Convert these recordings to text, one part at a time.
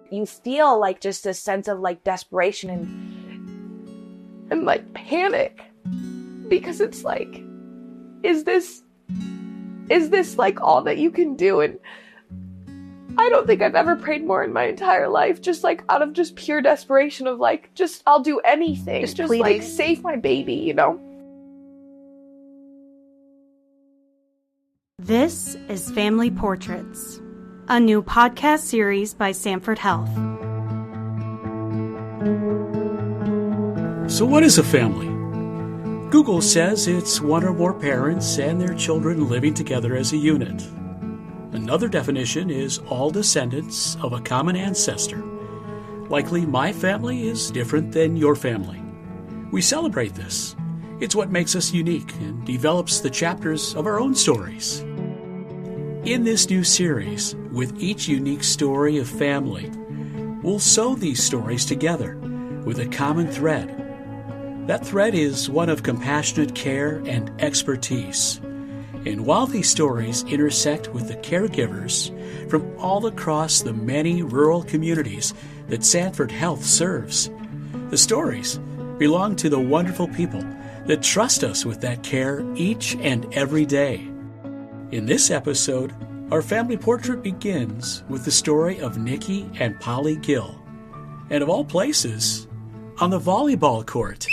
You feel like just this sense of like desperation and like panic, because it's like, is this like all that you can do? And I don't think I've ever prayed more in my entire life, just like out of just pure desperation of like, just I'll do anything, just like save my baby, you know? This is Family Portraits, a new podcast series by Sanford Health. So what is a family? Google says it's one or more parents and their children living together as a unit. Another definition is all descendants of a common ancestor. Likely my family is different than your family. We celebrate this. It's what makes us unique and develops the chapters of our own stories. In this new series, with each unique story of family, we'll sew these stories together with a common thread. That thread is one of compassionate care and expertise. And while these stories intersect with the caregivers from all across the many rural communities that Sanford Health serves, the stories belong to the wonderful people that trust us with that care each and every day. In this episode, our family portrait begins with the story of Nikki and Polly Gill, and of all places, on the volleyball court.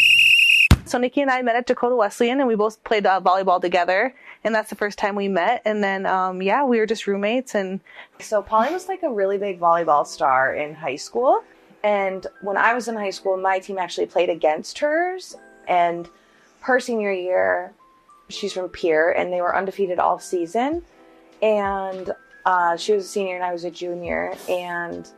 So Nikki and I met at Dakota Wesleyan, and we both played volleyball together, and that's the first time we met. And then, we were just roommates. And so Polly was like a really big volleyball star in high school. And when I was in high school, my team actually played against hers. And her senior year, she's from Pierre, and they were undefeated all season. And she was a senior and I was a junior. And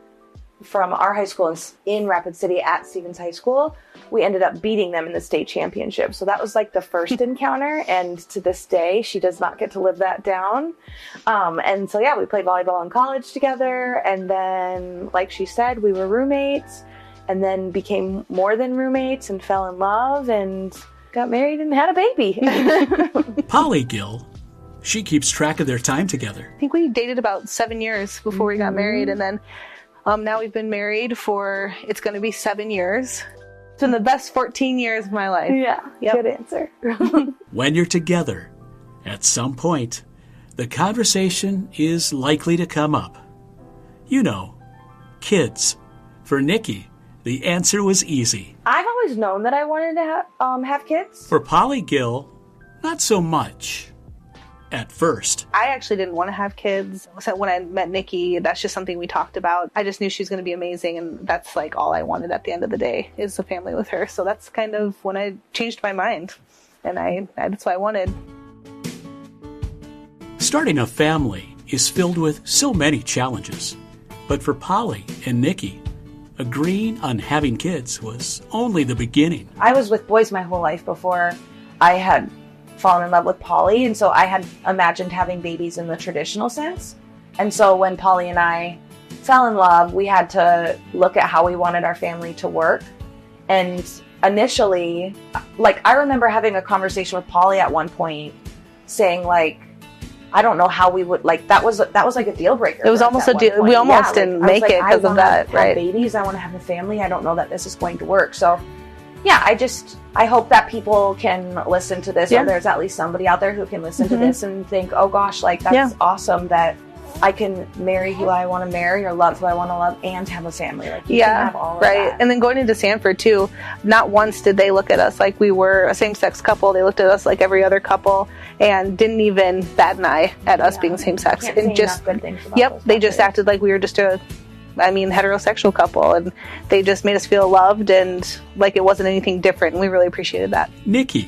from our high school in Rapid City at Stevens High School, we ended up beating them in the state championship. So that was like the first encounter. And to this day, she does not get to live that down. And so, we played volleyball in college together. And then, like she said, we were roommates and then became more than roommates and fell in love and got married and had a baby. Polly Gill, she keeps track of their time together. I think we dated about 7 years before we got married. And then now we've been married for, it's going to be 7 years. It's been the best 14 years of my life. Yeah, Good answer. When you're together, at some point, the conversation is likely to come up. You know, kids. For Nikki, the answer was easy. I've always known that I wanted to have kids. For Polly Gill, not so much. At first. I actually didn't want to have kids. So when I met Nikki, that's just something we talked about. I just knew she was going to be amazing, and that's like all I wanted at the end of the day is a family with her. So that's kind of when I changed my mind, and that's what I wanted. Starting a family is filled with so many challenges. But for Polly and Nikki, agreeing on having kids was only the beginning. I was with boys my whole life before I had fallen in love with Polly, and so I had imagined having babies in the traditional sense. And so when Polly and I fell in love, we had to look at how we wanted our family to work. And initially, like, I remember having a conversation with Polly at one point saying, like, I don't know how we would, like, that was like a deal breaker. It was almost a deal. We almost didn't make it because of that, right? Babies, I want to have a family. I don't know that this is going to work. So I hope that people can listen to this, or there's at least somebody out there who can listen to this and think, oh gosh, like, that's awesome that I can marry who I want to marry or love who I want to love and have a family. Like, you can have all of that. And then going into Sanford too, not once did they look at us like we were a same-sex couple. They looked at us like every other couple and didn't even bat an eye at us being same-sex. And just, they just acted like we were just heterosexual couple, and they just made us feel loved and like it wasn't anything different, and we really appreciated that. Nikki,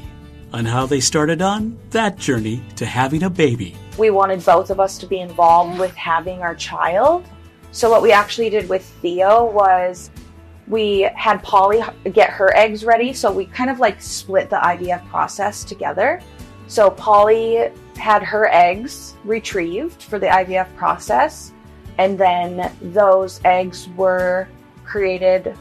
on how they started on that journey to having a baby. We wanted both of us to be involved with having our child. So what we actually did with Theo was we had Polly get her eggs ready, so we kind of like split the IVF process together. So Polly had her eggs retrieved for the IVF process, and then those eggs were created,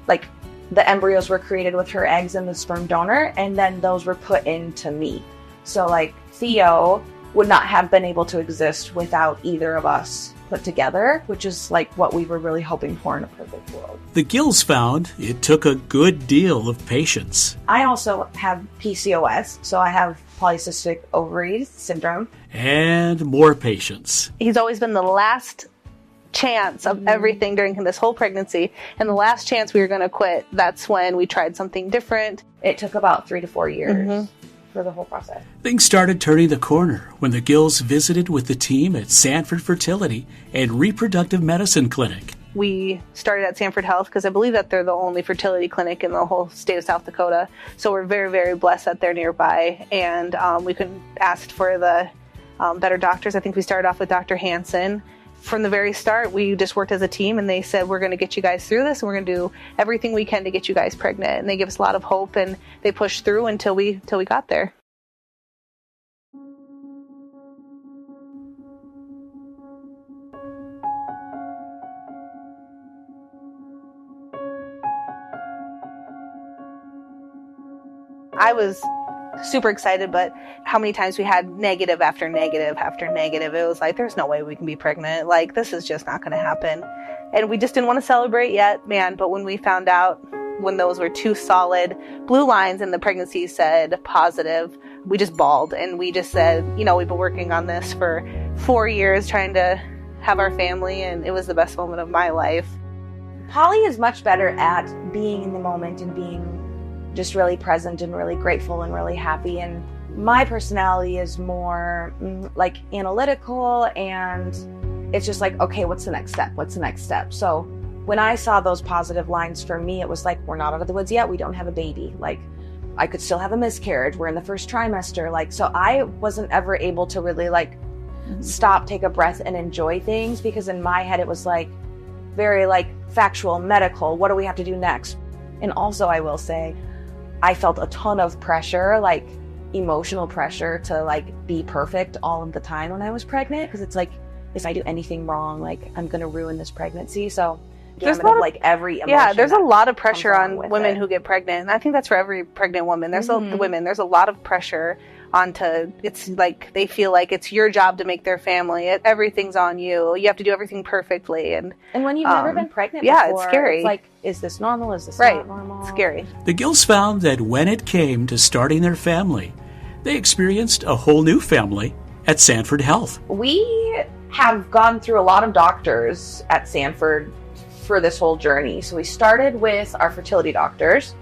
like the embryos were created with her eggs and the sperm donor, and then those were put into me. So like Theo would not have been able to exist without either of us put together, which is like what we were really hoping for in a perfect world. The Gills found it took a good deal of patience. I also have PCOS, so I have polycystic ovary syndrome. And more patience. He's always been the last chance of everything during this whole pregnancy, and the last chance we were going to quit, that's when we tried something different. It took about 3 to 4 years for the whole process. Things started turning the corner when the Gills visited with the team at Sanford Fertility and Reproductive Medicine Clinic. We started at Sanford Health because I believe that they're the only fertility clinic in the whole state of South Dakota. So we're very, very blessed that they're nearby, and we couldn't ask for the better doctors. I think we started off with Dr. Hansen. From the very start, we just worked as a team, and they said, we're going to get you guys through this, and we're going to do everything we can to get you guys pregnant. And they give us a lot of hope, and they pushed through until we got there. I was super excited, but how many times we had negative after negative after negative. It was like, there's no way we can be pregnant. Like, this is just not going to happen. And we just didn't want to celebrate yet, man. But when we found out, when those were 2 solid blue lines and the pregnancy said positive, we just bawled. And we just said, we've been working on this for 4 years, trying to have our family. And it was the best moment of my life. Polly is much better at being in the moment and being just really present and really grateful and really happy. And my personality is more like analytical, and it's just like, okay, what's the next step? What's the next step? So when I saw those positive lines, for me, it was like, we're not out of the woods yet. We don't have a baby. Like, I could still have a miscarriage. We're in the first trimester. Like, so I wasn't ever able to really like stop, take a breath, and enjoy things, because in my head, it was like very like factual, medical. What do we have to do next? And also, I will say, I felt a ton of pressure, like emotional pressure to like be perfect all of the time when I was pregnant, because it's like, if I do anything wrong, like I'm going to ruin this pregnancy. So there's a lot of, like, every emotion. Yeah, there's a lot of pressure on women who get pregnant. And I think that's for every pregnant woman. There's there's a lot of pressure onto, it's like they feel like it's your job to make their family. Everything's on you. You have to do everything perfectly. And when you've never been pregnant before, it's scary. It's like, is this normal? Is this not normal? It's scary. The Gills found that when it came to starting their family, they experienced a whole new family at Sanford Health. We have gone through a lot of doctors at Sanford for this whole journey. So we started with our fertility doctors,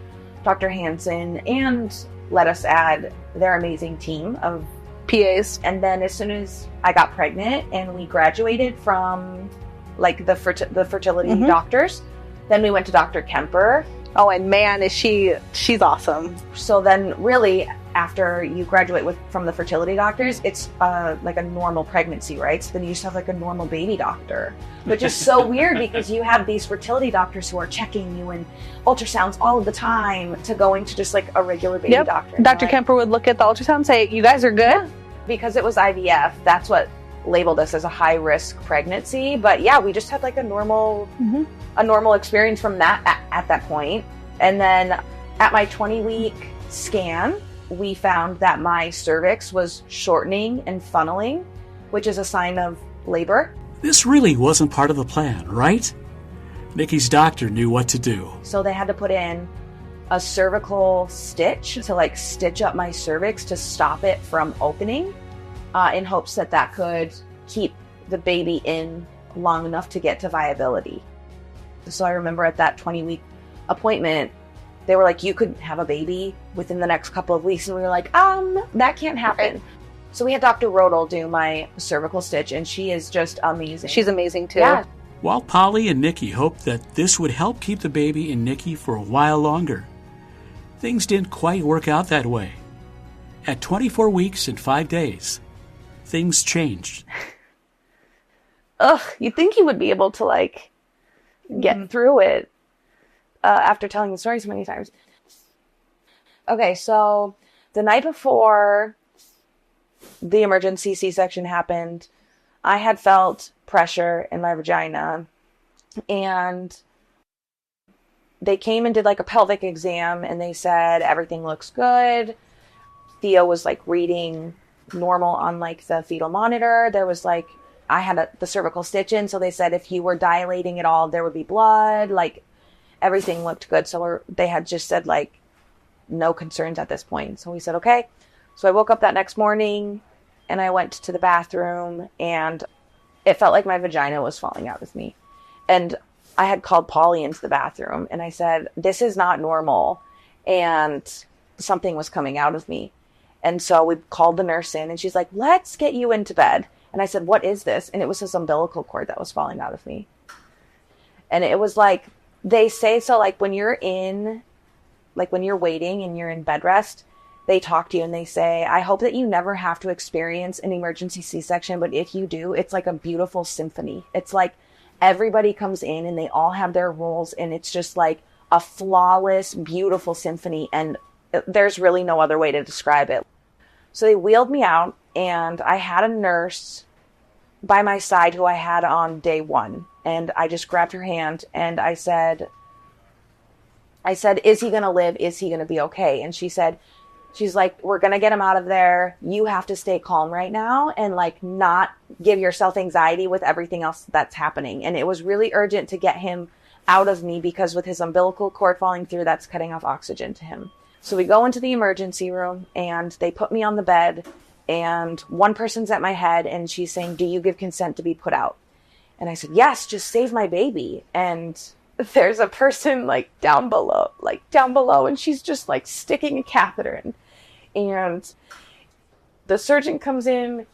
Dr. Hansen, and let us add their amazing team of PAs. And then as soon as I got pregnant and we graduated from like the fertility doctors, then we went to Dr. Kemper. Oh, and man, she's awesome. So then really, after you graduate from the fertility doctors, it's like a normal pregnancy, right? So then you just have like a normal baby doctor, which is so weird, because you have these fertility doctors who are checking you and ultrasounds all of the time, to going to just like a regular baby doctor. Dr. Kemper would look at the ultrasound and say, you guys are good? Yeah. Because it was IVF, that's what labeled us as a high risk pregnancy. But yeah, we just had like a normal experience from that at that point. And then at my 20-week scan, we found that my cervix was shortening and funneling, which is a sign of labor. This really wasn't part of the plan, right? Nikki's doctor knew what to do. So they had to put in a cervical stitch to like stitch up my cervix to stop it from opening, in hopes that could keep the baby in long enough to get to viability. So I remember at that 20-week appointment, they were like, you could have a baby within the next couple of weeks. And we were like, that can't happen. Right. So we had Dr. Rodel do my cervical stitch, and she is just amazing. She's amazing too. Yeah. While Polly and Nikki hoped that this would help keep the baby in Nikki for a while longer, things didn't quite work out that way. At 24 weeks and 5 days, things changed. You'd think he would be able to like get through it after telling the story so many times. Okay, so the night before the emergency C-section happened, I had felt pressure in my vagina, and they came and did like a pelvic exam, and they said everything looks good. Theo was like reading normal on like the fetal monitor. There was like, I had the cervical stitch in. So they said if you were dilating at all, there would be blood. Like everything looked good. So they had just said like no concerns at this point. So we said, okay. So I woke up that next morning and I went to the bathroom and it felt like my vagina was falling out of me. And I had called Polly into the bathroom and I said, this is not normal. And something was coming out of me. And so we called the nurse in and she's like, let's get you into bed. And I said, what is this? And it was this umbilical cord that was falling out of me. And it was like, they say, so like when you're waiting and you're in bed rest, they talk to you and they say, I hope that you never have to experience an emergency C-section. But if you do, it's like a beautiful symphony. It's like everybody comes in and they all have their roles. And it's just like a flawless, beautiful symphony. And there's really no other way to describe it. So they wheeled me out and I had a nurse by my side who I had on day one. And I just grabbed her hand and I said, is he going to live? Is he going to be okay? And she's like, we're going to get him out of there. You have to stay calm right now and like not give yourself anxiety with everything else that's happening. And it was really urgent to get him out of me because with his umbilical cord falling through, that's cutting off oxygen to him. So we go into the emergency room and they put me on the bed and one person's at my head and she's saying, do you give consent to be put out? And I said, yes, just save my baby. And there's a person like down below, and she's just like sticking a catheter in. And the surgeon comes in.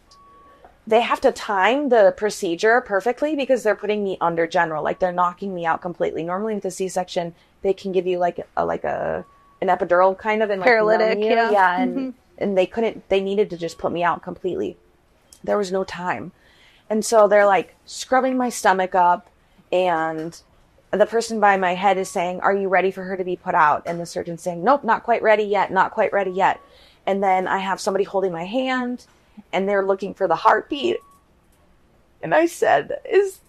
They have to time the procedure perfectly because they're putting me under general, like they're knocking me out completely. Normally with a C-section, they can give you like an epidural kind of and like paralytic, yeah, and they couldn't. They needed to just put me out completely. There was no time, and so they're like scrubbing my stomach up, and the person by my head is saying, "Are you ready for her to be put out?" And the surgeon's saying, "Nope, not quite ready yet. Not quite ready yet." And then I have somebody holding my hand, and they're looking for the heartbeat. And I said, "Is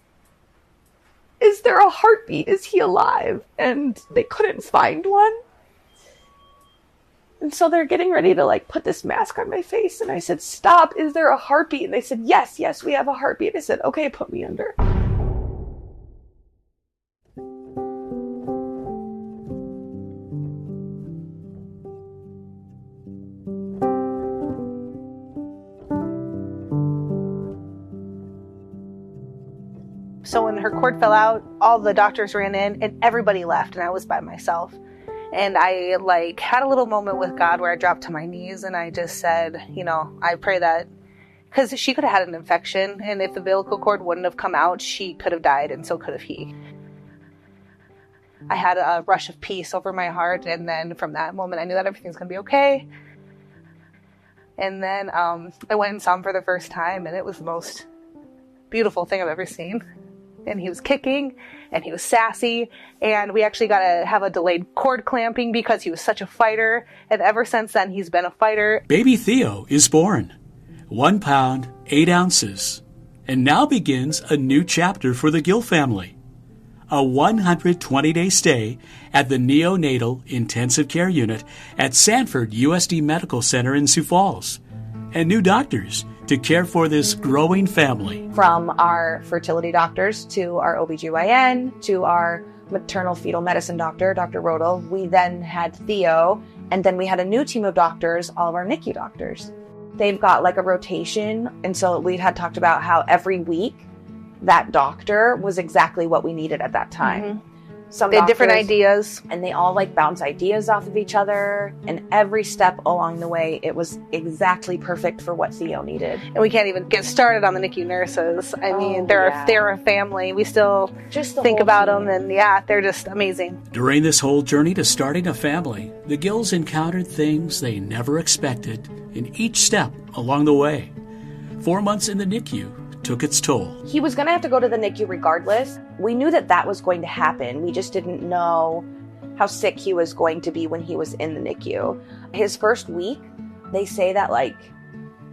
there a heartbeat? Is he alive?" And they couldn't find one. And so they're getting ready to like put this mask on my face. And I said, "Stop, is there a heartbeat?" And they said, yes, we have a heartbeat. I said, okay, put me under. So when her cord fell out, all the doctors ran in and everybody left and I was by myself. And I like had a little moment with God where I dropped to my knees and I just said, I pray that, because she could have had an infection and if the umbilical cord wouldn't have come out, she could have died and so could have he. I had a rush of peace over my heart, and then from that moment I knew that everything's going to be okay. And then I went and saw him for the first time and it was the most beautiful thing I've ever seen. And he was kicking and he was sassy, and we actually got to have a delayed cord clamping because he was such a fighter, and ever since then he's been a fighter. Baby Theo is born, 1 pound, 8 ounces, and now begins a new chapter for the Gill family. A 120-day stay at the neonatal intensive care unit at Sanford USD Medical Center in Sioux Falls, and new doctors to care for this growing family. From our fertility doctors to our OBGYN to our maternal fetal medicine doctor, Dr. Rodel. We then had Theo, and then we had a new team of doctors, all of our NICU doctors. They've got like a rotation, and so we had talked about how every week that doctor was exactly what we needed at that time. Mm-hmm. Some they had doctors, different ideas. And they all like bounce ideas off of each other. And every step along the way, it was exactly perfect for what Theo needed. And we can't even get started on the NICU nurses. I mean, they're a family. We still just think about them, and they're just amazing. During this whole journey to starting a family, the Gills encountered things they never expected in each step along the way. 4 months in the NICU took its toll. He was going to have to go to the NICU regardless. We knew that was going to happen. We just didn't know how sick he was going to be when he was in the NICU. His first week, they say that like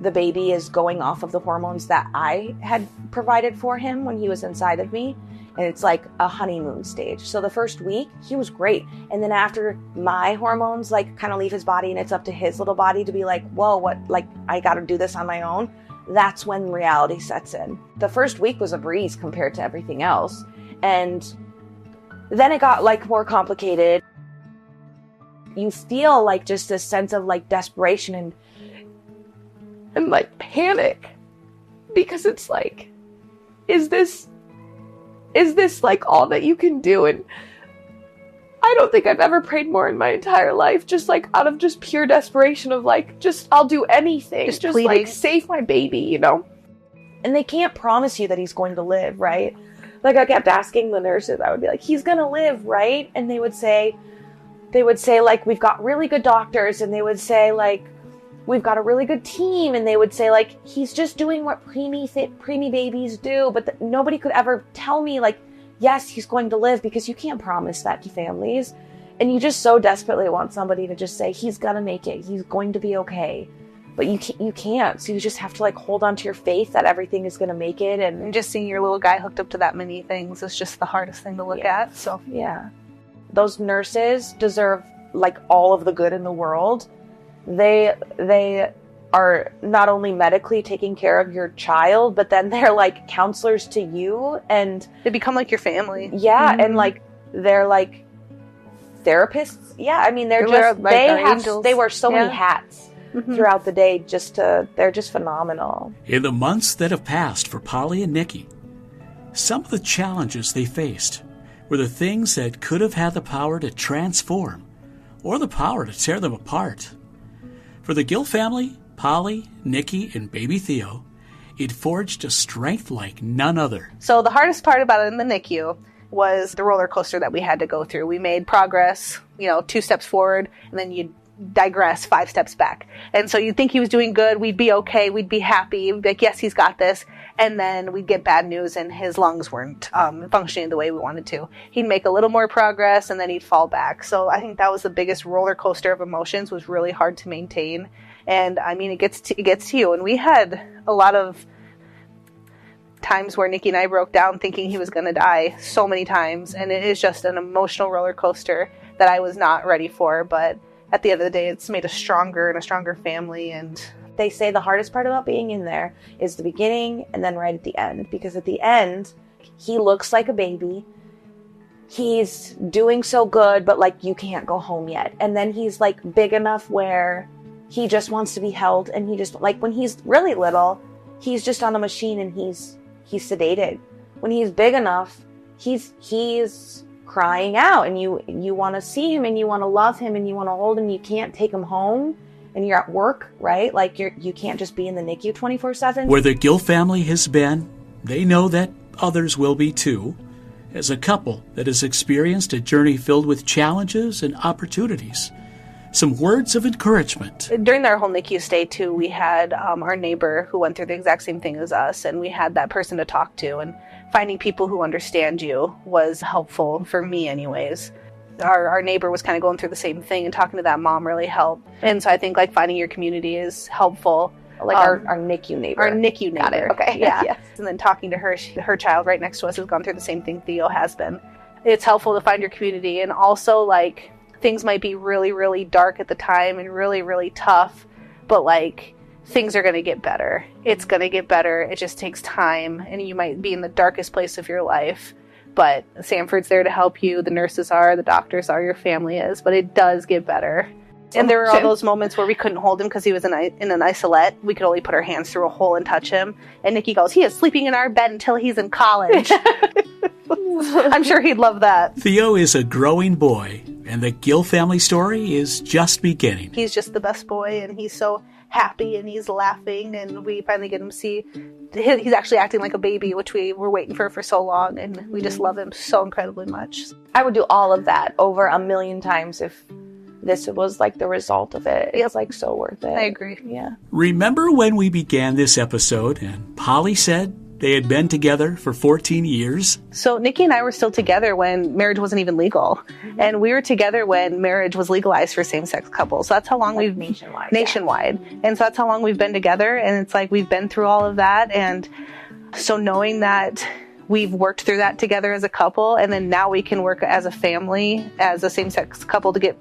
the baby is going off of the hormones that I had provided for him when he was inside of me. And it's like a honeymoon stage. So the first week, he was great. And then after my hormones like kind of leave his body and it's up to his little body to be like, whoa, what, like I got to do this on my own. That's when reality sets in. The first week was a breeze compared to everything else. And then it got like more complicated. You feel like just this sense of like desperation and like panic, because it's like, is this like all that you can do? And I don't think I've ever prayed more in my entire life, just like out of just pure desperation of like, just I'll do anything, just like save my baby, you know? And they can't promise you that he's going to live, right? Like I kept asking the nurses, I would be like, he's gonna live, right? And they would say like, we've got really good doctors, and they would say like, we've got a really good team, and they would say like, he's just doing what preemie babies do, but nobody could ever tell me like, yes, he's going to live, because you can't promise that to families. And you just so desperately want somebody to just say, he's gonna make it, he's going to be okay. But you can't. So you just have to like hold on to your faith that everything is gonna make it. And just seeing your little guy hooked up to that many things is just the hardest thing to look at. So yeah. Those nurses deserve like all of the good in the world. They are not only medically taking care of your child, but then they're like counselors to you, and they become like your family. Yeah. Mm-hmm. And like they're like therapists. Yeah, I mean they wear so many hats throughout the day. They're just phenomenal. In the months that have passed for Polly and Nikki, some of the challenges they faced were the things that could have had the power to transform or the power to tear them apart. For the Gill family, Polly, Nikki, and baby Theo, it forged a strength like none other. So the hardest part about it in the NICU was the roller coaster that we had to go through. We made progress, 2 steps forward, and then you digress 5 steps back. And so you'd think he was doing good, we'd be okay, we'd be happy, we'd be like, yes, he's got this. And then we'd get bad news and his lungs weren't functioning the way we wanted to. He'd make a little more progress and then he'd fall back. So I think that was the biggest roller coaster of emotions, was really hard to maintain. And I mean, it gets to you. And we had a lot of times where Nikki and I broke down thinking he was going to die, so many times. And it is just an emotional roller coaster that I was not ready for. But at the end of the day, it's made us stronger and a stronger family. And they say the hardest part about being in there is the beginning and then right at the end. Because at the end, he looks like a baby. He's doing so good, but like you can't go home yet. And then he's like big enough where he just wants to be held. And he just, like when he's really little, he's just on a machine and he's sedated. When he's big enough, he's crying out, and you want to see him and you want to love him and you want to hold him. You can't take him home, and you're at work, right? Like you can't just be in the NICU 24/7. Where the Gill family has been, they know that others will be too. As a couple that has experienced a journey filled with challenges and opportunities, some words of encouragement. During our whole NICU stay, too, we had our neighbor who went through the exact same thing as us, and we had that person to talk to. And finding people who understand you was helpful, for me anyways. Our neighbor was kind of going through the same thing, and talking to that mom really helped. And so I think like finding your community is helpful. Like our NICU neighbor. Our NICU neighbor. Got it. Okay. Yeah. Yes. And then talking to her child right next to us has gone through the same thing Theo has been. It's helpful to find your community. And also, like, things might be really, really dark at the time and really, really tough, but like things are going to get better. It's going to get better. It just takes time, and you might be in the darkest place of your life, but Sanford's there to help you. The nurses are, the doctors are, your family is, but it does get better. And there were all those moments where we couldn't hold him because he was in an isolette. We could only put our hands through a hole and touch him. And Nikki goes, he is sleeping in our bed until he's in college. I'm sure he'd love that. Theo is a growing boy, and the Gill family story is just beginning. He's just the best boy, and he's so happy, and he's laughing, and we finally get him to see he's actually acting like a baby, which we were waiting for so long, and we just love him so incredibly much. I would do all of that over 1,000,000 times if this was like the result of it. It's like so worth it. I agree. Yeah. Remember when we began this episode and Polly said they had been together for 14 years. So Nikki and I were still together when marriage wasn't even legal. Mm-hmm. And we were together when marriage was legalized for same-sex couples. So that's how long we've... Nationwide. Yeah. And so that's how long we've been together. And it's like we've been through all of that. And so knowing that we've worked through that together as a couple, and then now we can work as a family, as a same-sex couple to get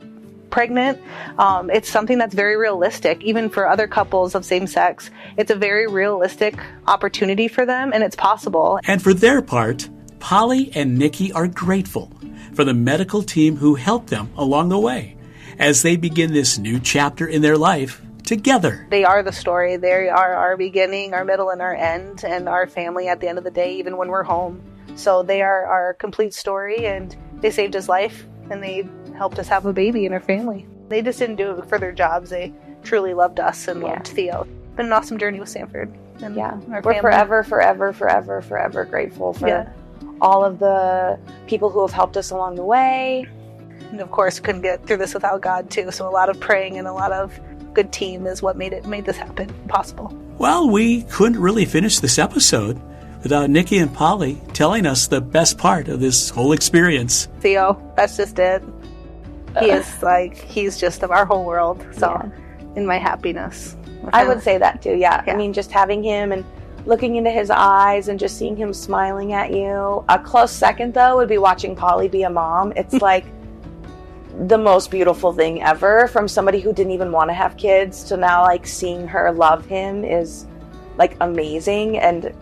pregnant. It's something that's very realistic, even for other couples of same sex. It's a very realistic opportunity for them, and it's possible. And for their part, Polly and Nikki are grateful for the medical team who helped them along the way as they begin this new chapter in their life together. They are the story. They are our beginning, our middle, and our end, and our family at the end of the day, even when we're home. So they are our complete story, and they saved his life, and they helped us have a baby in our family. They just didn't do it for their jobs. They truly loved us and loved Theo. It's been an awesome journey with Sanford. And we're forever grateful for all of the people who have helped us along the way. And of course, couldn't get through this without God too. So a lot of praying and a lot of good team is what made this happen possible. Well, we couldn't really finish this episode without Nikki and Polly telling us the best part of this whole experience. Theo, that's just it. He's just of our whole world. So in my happiness. I would say that too, yeah. I mean, just having him and looking into his eyes and just seeing him smiling at you. A close second, though, would be watching Polly be a mom. It's like the most beautiful thing ever, from somebody who didn't even want to have kids to now like seeing her love him is like amazing. And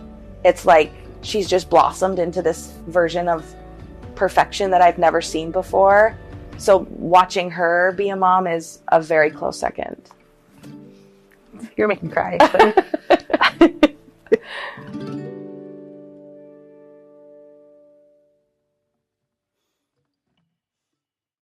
it's like she's just blossomed into this version of perfection that I've never seen before. So watching her be a mom is a very close second. You're making me cry. But